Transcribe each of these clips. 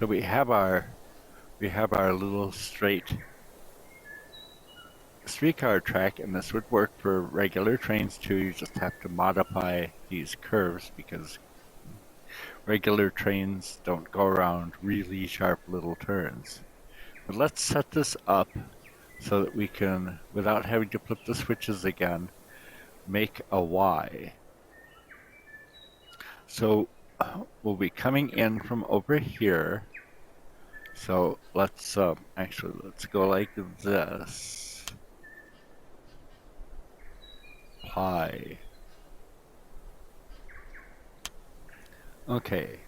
So we have our little straight streetcar track, and this would work for regular trains too. You just have to modify these curves because regular trains don't go around really sharp little turns. But let's set this up so that we can, without having to flip the switches again, make a Y. So we'll be coming in from over here. So let's actually let's go like this. Apply. Okay.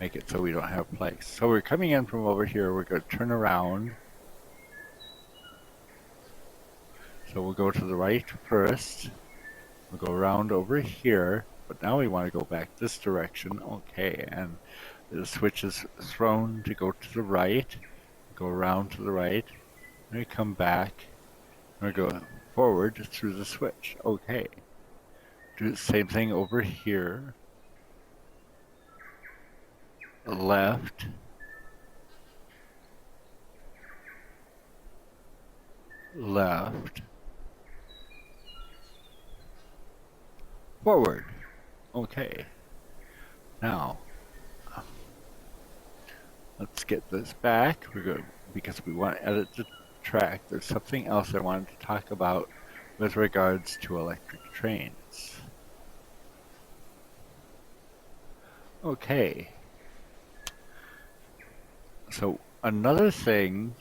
Make it so we don't have place. So we're coming in from over here. We're going to turn around. So we'll go to the right first. We'll go around over here. But now we want to go back this direction. Okay, and the switch is thrown to go to the right. Go around to the right. And we come back. And we go forward through the switch. Okay. Do the same thing over here. Left. Left. Forward. Okay. Now, let's get this back. We're going because we want to edit the track. There's something else I wanted to talk about with regards to electric trains. Okay. So another thing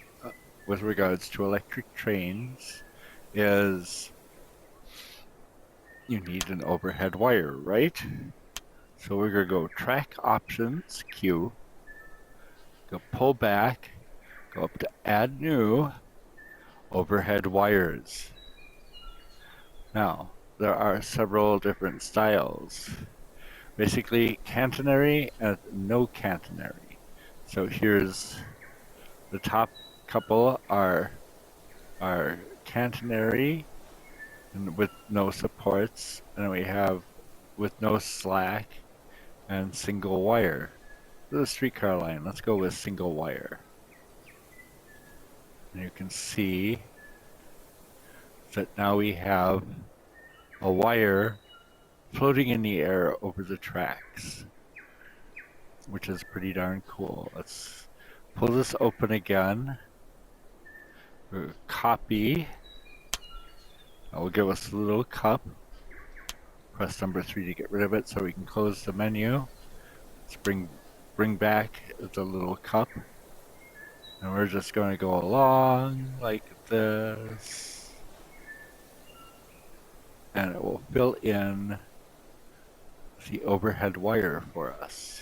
with regards to electric trains is you need an overhead wire, right? So we're going to go track options, Q, go pull back, go up to add new, overhead wires. Now, there are several different styles. Basically, catenary and no catenary. So here's the top couple are catenary and with no supports, and we have with no slack and single wire. The streetcar line, let's go with single wire. And you can see that now we have a wire floating in the air over the tracks, which is pretty darn cool. Let's pull this open again. Copy. That will give us a little cup. Press number 3 to get rid of it so we can close the menu. Let's bring back the little cup. And we're just going to go along like this. And it will fill in the overhead wire for us.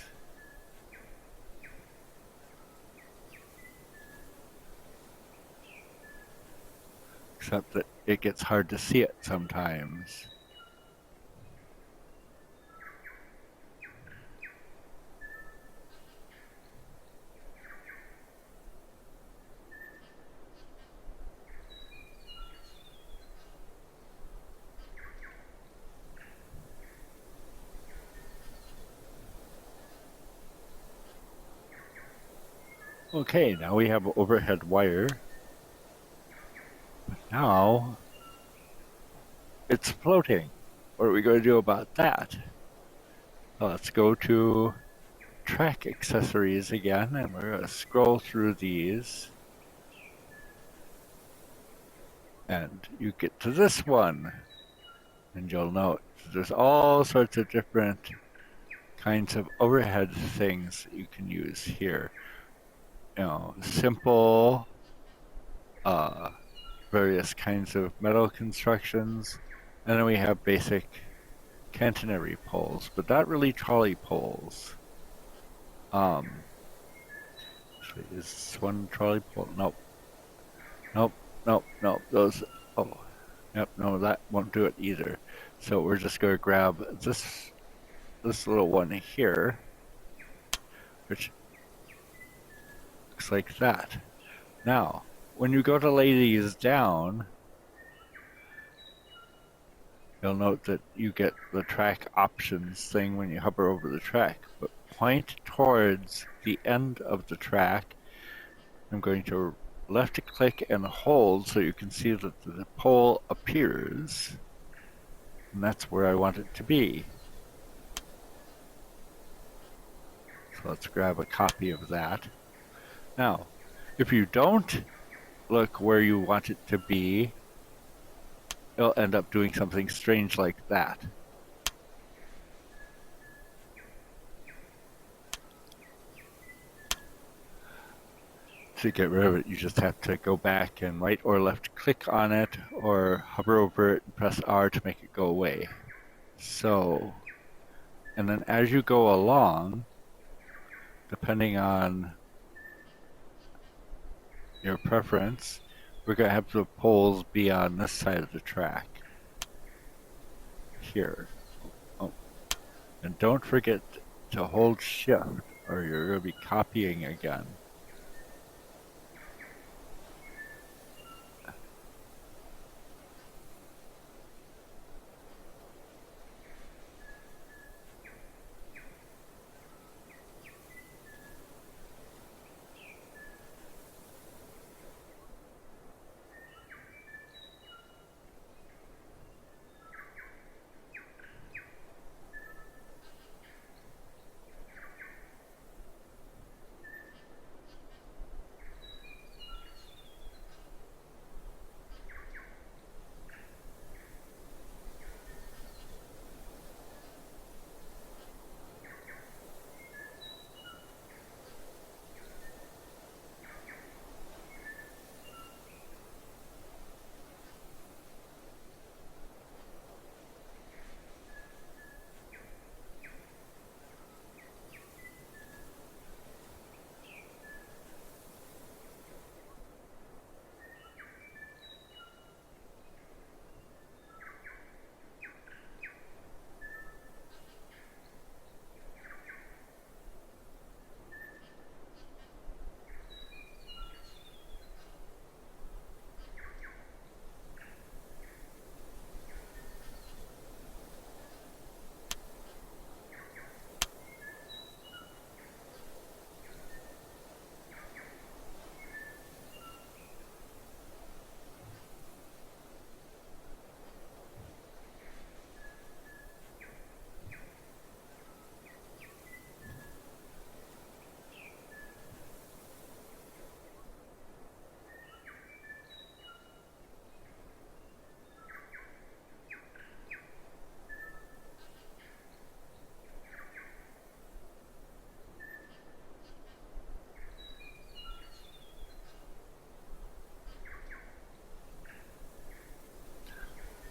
Except that it gets hard to see it sometimes. Okay, now we have an overhead wire. But now it's floating. What are we going to do about that? Well, let's go to track accessories again, and we're going to scroll through these. And you get to this one. And you'll note there's all sorts of different kinds of overhead things that you can use here. You know, simple, various kinds of metal constructions, and then we have basic catenary poles, but not really trolley poles. Actually, is this one trolley pole? Nope. Nope. Those, oh, yep, no, that won't do it either. So we're just going to grab this little one here, which looks like that. Now, when you go to lay these down, you'll note that you get the track options thing when you hover over the track. But point towards the end of the track. I'm going to left click and hold so you can see that the pole appears. And that's where I want it to be. So let's grab a copy of that. Now, if you don't look where you want it to be, it'll end up doing something strange like that. To get rid of it, you just have to go back and right or left click on it or hover over it and press R to make it go away. So, and then as you go along, depending on your preference, we're going to have the poles be on this side of the track. Here. Oh. And don't forget to hold shift or you're going to be copying again.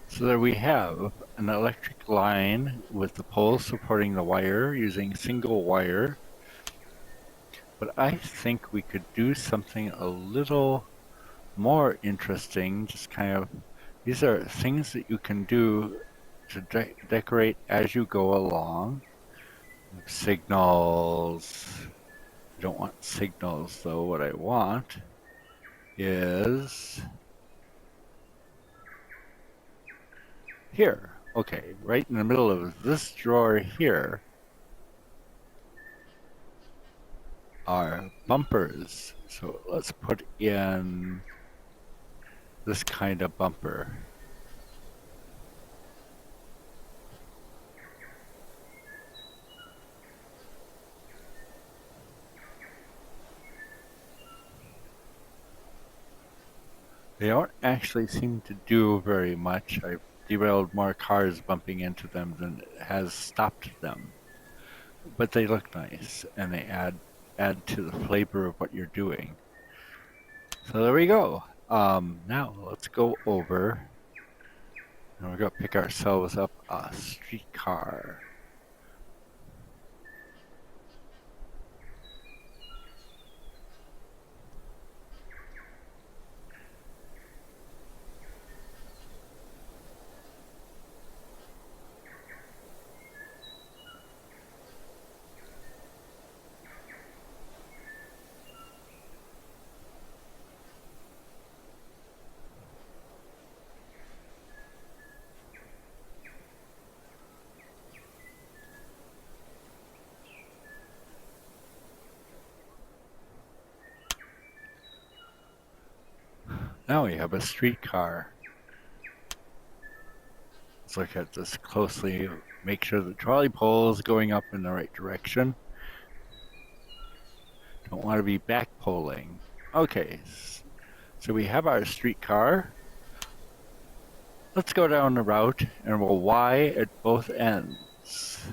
So there we have an electric line with the poles supporting the wire using single wire. But I think we could do something a little more interesting, just kind of, these are things that you can do to decorate as you go along. Signals. I don't want signals though. What I want is here. Okay, right in the middle of this drawer here are bumpers. So let's put in this kind of bumper. They don't actually seem to do very much. I've derailed more cars bumping into them than has stopped them. But they look nice and they add to the flavor of what you're doing. So there we go. Now let's go over and we're going to pick ourselves up a streetcar. Now we have a streetcar. Let's look at this closely. Make sure the trolley pole is going up in the right direction. Don't want to be back polling. Okay, so we have our streetcar. Let's go down the route and we'll Y at both ends.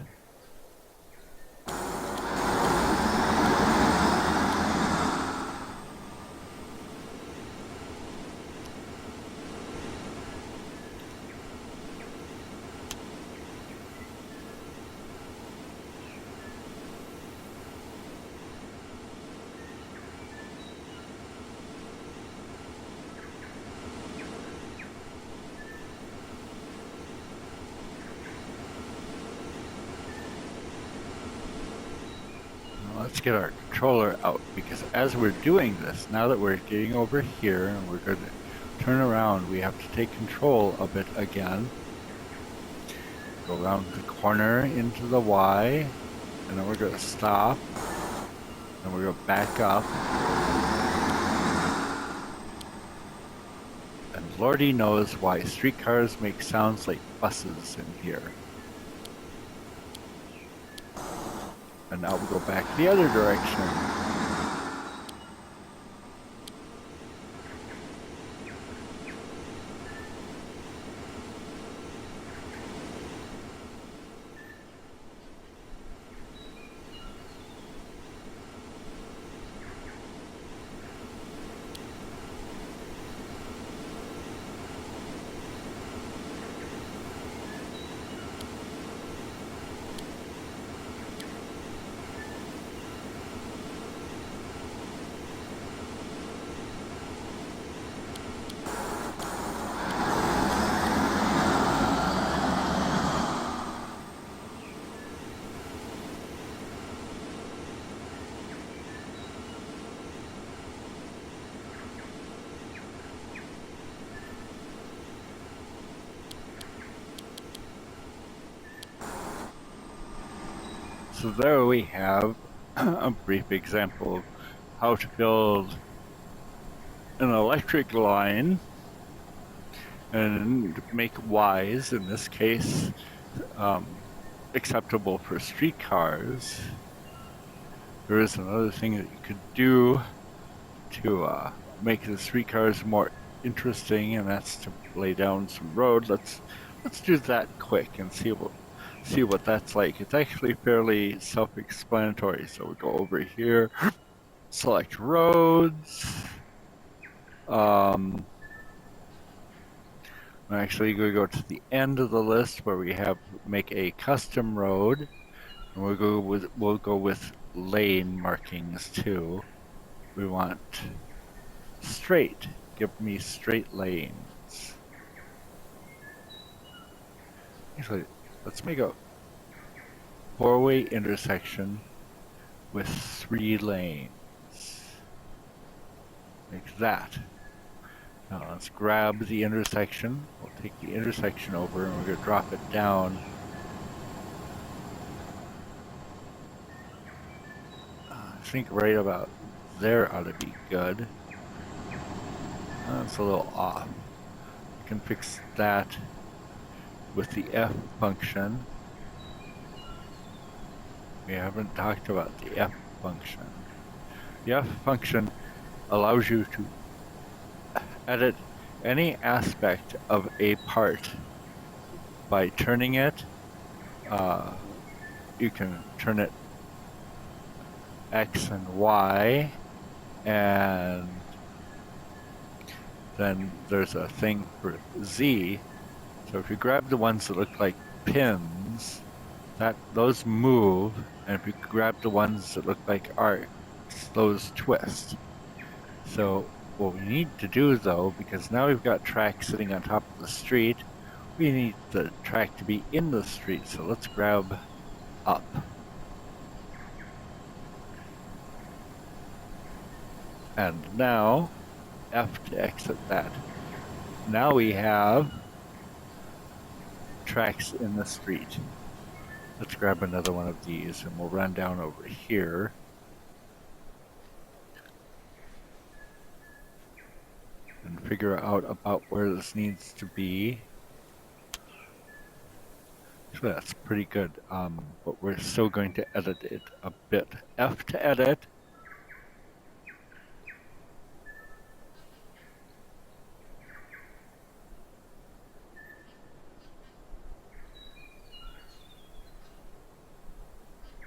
Let's get our controller out, because as we're doing this, now that we're getting over here and we're going to turn around, we have to take control of it again. Go around the corner into the Y, and then we're going to stop, and we're going to back up. And Lordy knows why streetcars make sounds like buses in here. And now we go back the other direction. So there we have a brief example of how to build an electric line and make Ys, in this case, acceptable for streetcars. There is another thing that you could do to make the streetcars more interesting, and that's to lay down some road. Let's do that quick and see what that's like. It's actually fairly self-explanatory. So we go over here, select roads. I'm actually going to go to the end of the list where we have make a custom road, and we'll go with lane markings too. We want straight. Give me straight lanes. Actually, let's make a four-way intersection with 3 lanes. Like that. Now let's grab the intersection. We'll take the intersection over and we're going to drop it down. I think right about there ought to be good. That's a little off. I can fix that with the F function. We haven't talked about the F function. The F function allows you to edit any aspect of a part by turning it. You can turn it X and Y, and then there's a thing for Z. So if you grab the ones that look like pins, those move, and if you grab the ones that look like arcs, those twist. So what we need to do, though, because now we've got track sitting on top of the street, we need the track to be in the street. So let's grab up. And now F to exit that. Now we have tracks in the street. Let's grab another one of these and we'll run down over here. And and figure out about where this needs to be. So that's pretty good, but we're still going to edit it a bit. F to edit.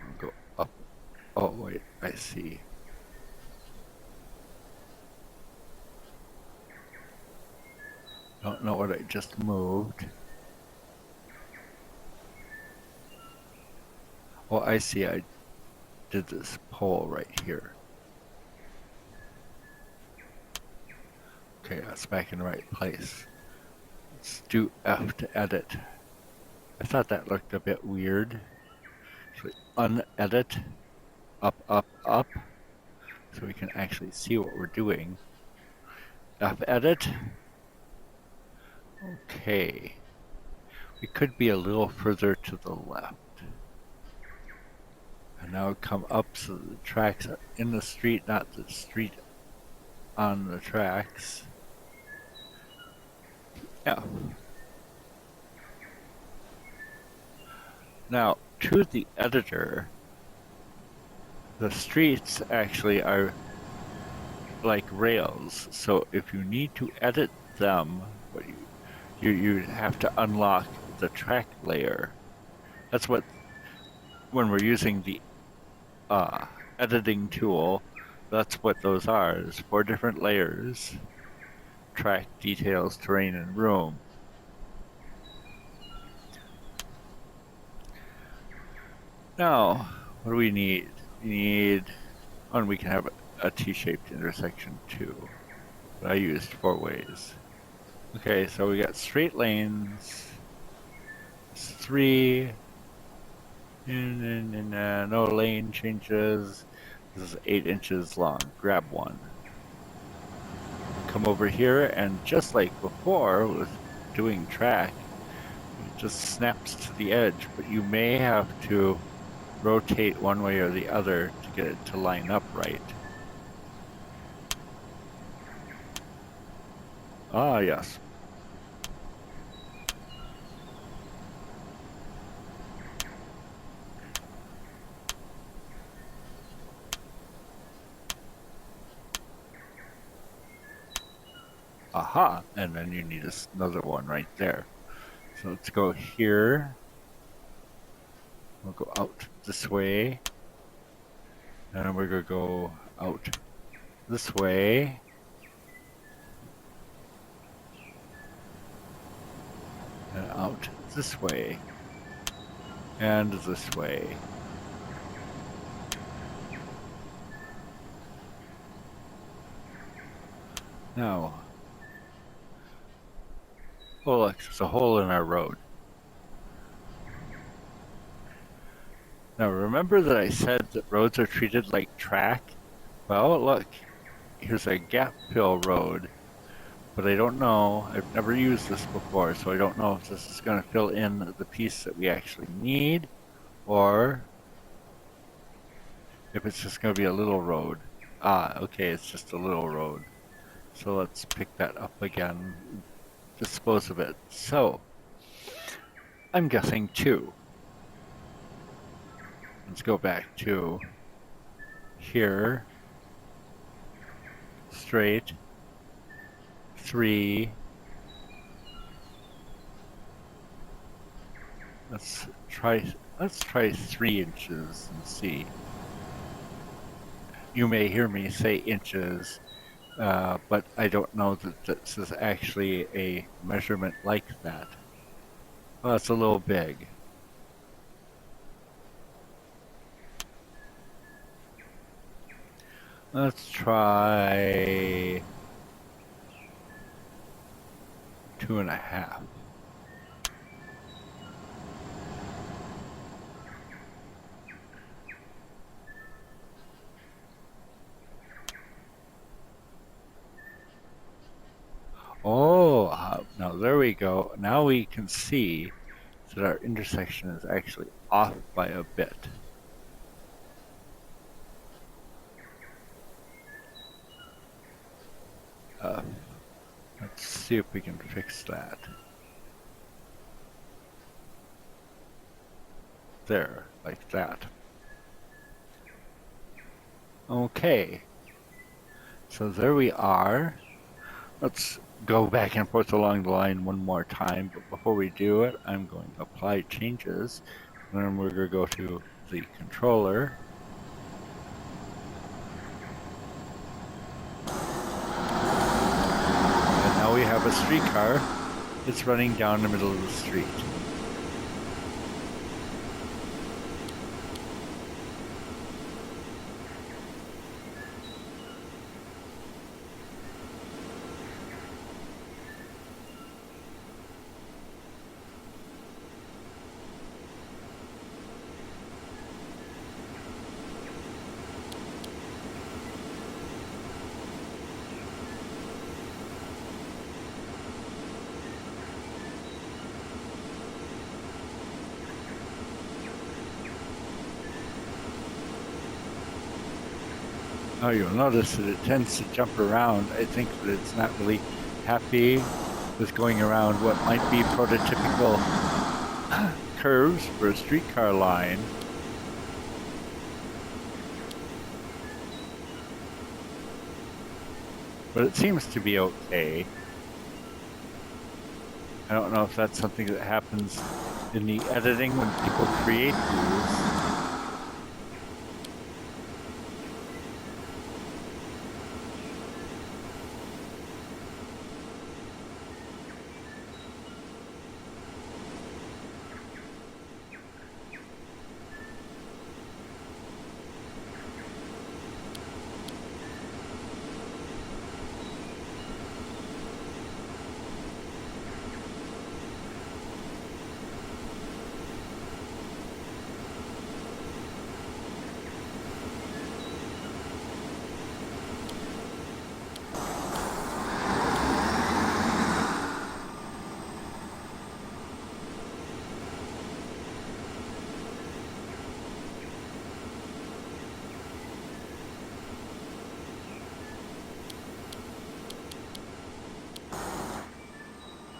I'll go up. Oh, wait, I see. Don't know what I just moved. Oh, I see. I did this pole right here. Okay, that's back in the right place. Let's do F to edit. I thought that looked a bit weird. So unedit, up, up, up, so we can actually see what we're doing. F edit. Okay. We could be a little further to the left. And now come up so the tracks are in the street, not the street on the tracks. Yeah. Now, to the editor, the streets actually are like rails. So if you need to edit them, you have to unlock the track layer. That's what, when we're using the editing tool, that's what those are, is 4 different layers: track, details, terrain, and room. Now, what do we need? We need, and we can have a T-shaped intersection too, but I used 4 ways. Okay, so we got straight lanes, 3, no lane changes. This is 8 inches long. Grab one. Come over here, and just like before with doing track, it just snaps to the edge, but you may have to rotate one way or the other to get it to line up right. Ah, yes. Aha, and then you need another one right there. So let's go here. We'll go out this way. And we're going to go out this way. And out this way. And this way. Now, oh look, there's a hole in our road. Now remember that I said that roads are treated like track? Well, look, here's a gap fill road, but I don't know, I've never used this before, so I don't know if this is going to fill in the piece that we actually need, or if it's just going to be a little road. Ah, okay, it's just a little road. So let's pick that up again, dispose of it. So, I'm guessing 2. Let's go back to here, straight, 3. Let's try 3 inches and see. You may hear me say inches, but I don't know that this is actually a measurement like that. Well, it's a little big. Let's try 2.5. Oh, now there we go. Now we can see that our intersection is actually off by a bit. see if we can fix that. There, like that. Okay. So there we are. Let's go back and forth along the line one more time, but before we do it, I'm going to apply changes. And then we're going to go to the controller. And now we have a streetcar that's running down the middle of the street. Oh, you'll notice that it tends to jump around. I think that it's not really happy with going around what might be prototypical curves for a streetcar line. But it seems to be okay. I don't know if that's something that happens in the editing when people create these.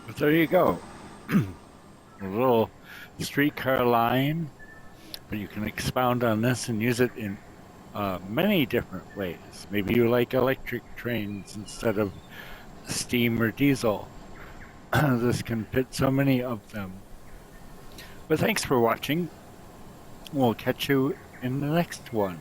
But there you go. A little streetcar line, but you can expound on this and use it in many different ways. Maybe you like electric trains instead of steam or diesel. This can fit so many of them. But thanks for watching. We'll catch you in the next one.